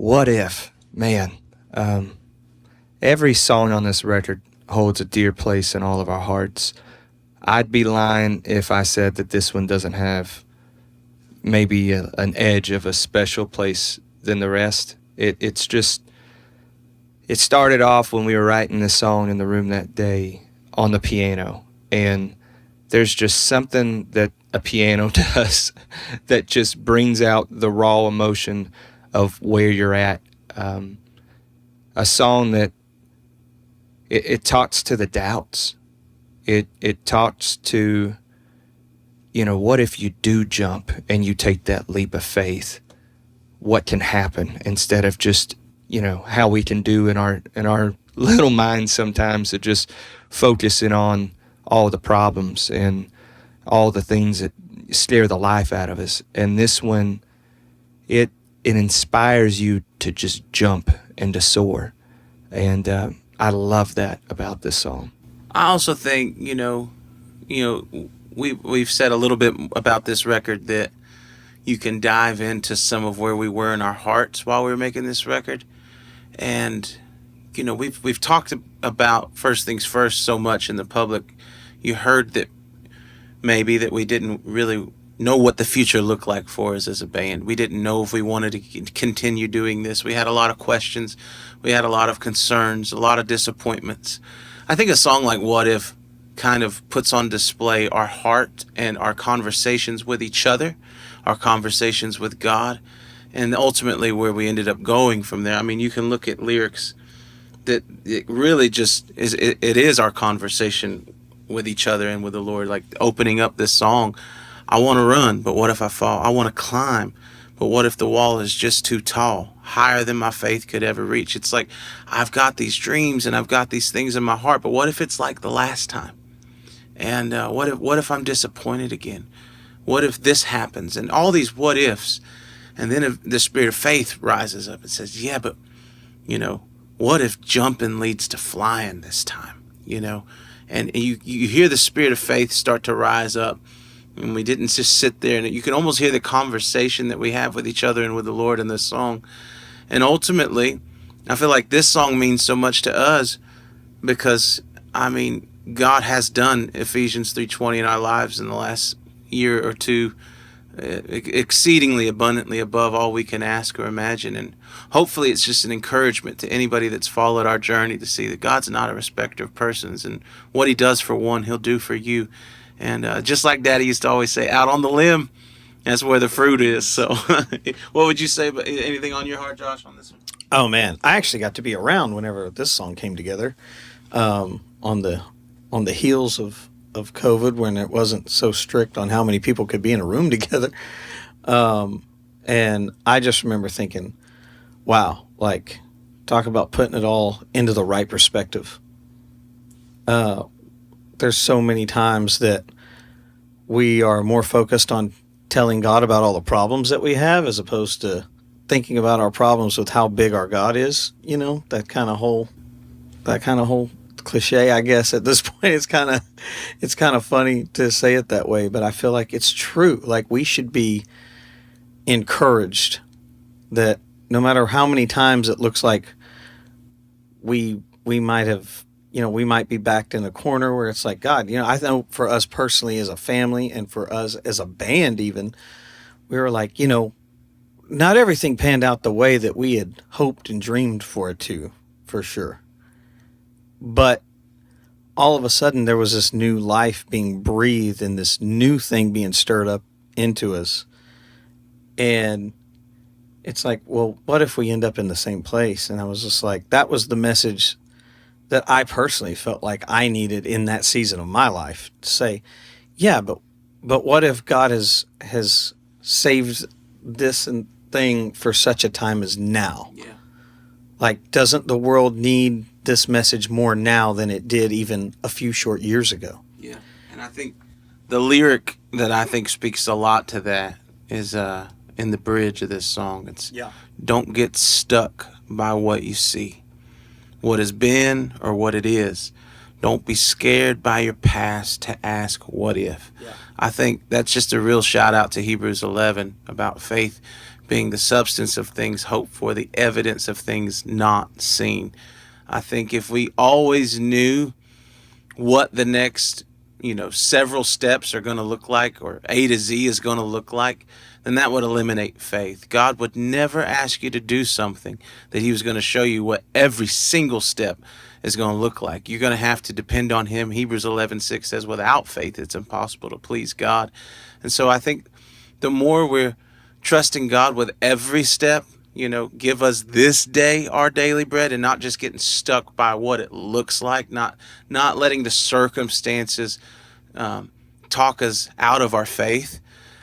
What if, man? Every song on this record holds a dear place in all of our hearts. I'd be lying if I said that this one doesn't have maybe an edge of a special place than the rest. It's just, it started off when we were writing this song in the room that day on the piano, and there's just something that a piano does that just brings out the raw emotion of where you're at. A song that it talks to the doubts. It talks to, what if you do jump and you take that leap of faith? What can happen, instead of just, how we can do in our little minds sometimes, of just focusing on all the problems and all the things that scare the life out of us. And this one, it inspires you to just jump and to soar. And I love that about this song. I also think, we've said a little bit about this record, that you can dive into some of where we were in our hearts while we were making this record. And, we've talked about First Things First so much in the public. You heard that maybe that we didn't really know what the future looked like for us as a band. We didn't know if we wanted to continue doing this. We had a lot of questions. We had a lot of concerns, a lot of disappointments. I think a song like What If kind of puts on display our heart and our conversations with each other, our conversations with God, and ultimately where we ended up going from there. I mean, you can look at lyrics that it really just is, it is our conversation with each other and with the Lord. Like opening up this song, I want to run, but what if I fall? I want to climb, but what if the wall is just too tall, higher than my faith could ever reach? It's like, I've got these dreams and I've got these things in my heart, but what if it's like the last time? And what if I'm disappointed again? What if this happens? And all these what ifs. And then if the spirit of faith rises up and says, yeah, but, what if jumping leads to flying this time? And you hear the spirit of faith start to rise up. And we didn't just sit there, and you can almost hear the conversation that we have with each other and with the Lord in this song. And ultimately, I feel like this song means so much to us because, God has done Ephesians 3:20 in our lives in the last year or two, exceedingly abundantly above all we can ask or imagine. And hopefully it's just an encouragement to anybody that's followed our journey to see that God's not a respecter of persons, and what he does for one, he'll do for you. And just like Daddy used to always say, out on the limb, that's where the fruit is. So what would you say? About anything on your heart, Josh, on this one? Oh, man. I actually got to be around whenever this song came together, on the heels of COVID, when it wasn't so strict on how many people could be in a room together. And I just remember thinking, wow, like, talk about putting it all into the right perspective. There's so many times that we are more focused on telling God about all the problems that we have, as opposed to thinking about our problems with how big our God is. That kind of whole cliche, I guess. At this point, it's kind of funny to say it that way, but I feel like it's true. Like, we should be encouraged that no matter how many times it looks like we might have, we might be backed in a corner where it's like, God, I know for us personally as a family, and for us as a band even, we were like, not everything panned out the way that we had hoped and dreamed for it to, for sure. But all of a sudden there was this new life being breathed and this new thing being stirred up into us. And it's like, well, what if we end up in the same place? And I was just like, that was the message that I personally felt like I needed in that season of my life, to say, yeah, but what if God has saved this thing for such a time as now? Yeah. Like, doesn't the world need this message more now than it did even a few short years ago? Yeah. And I think the lyric that I think speaks a lot to that is in the bridge of this song. It's, don't get stuck by what you see, what has been or what it is. Don't be scared by your past to ask what if. Yeah. I think that's just a real shout out to Hebrews 11 about faith being the substance of things hoped for, the evidence of things not seen. I think if we always knew what the next, several steps are going to look like, or A to Z is going to look like, then that would eliminate faith. God would never ask you to do something that he was going to show you what every single step is going to look like. You're going to have to depend on him. Hebrews 11:6 says, without faith, it's impossible to please God. And so I think the more we're trusting God with every step, give us this day our daily bread, and not just getting stuck by what it looks like, not letting the circumstances talk us out of our faith.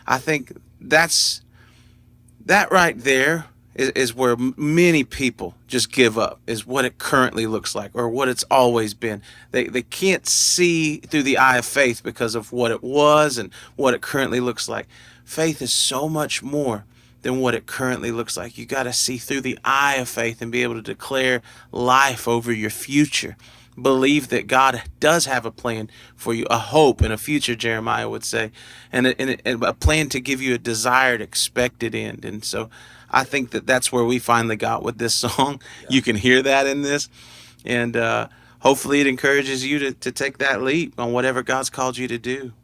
I think that right there is where many people just give up, is what it currently looks like, or what it's always been. They can't see through the eye of faith because of what it was and what it currently looks like. Faith is so much more than what it currently looks like. You got to see through the eye of faith and be able to declare life over your future. Believe that God does have a plan for you, a hope and a future, Jeremiah would say, and a plan to give you a desired, expected end. And so I think that's where we finally got with this song. Yeah. You can hear that in this. And hopefully it encourages you to take that leap on whatever God's called you to do.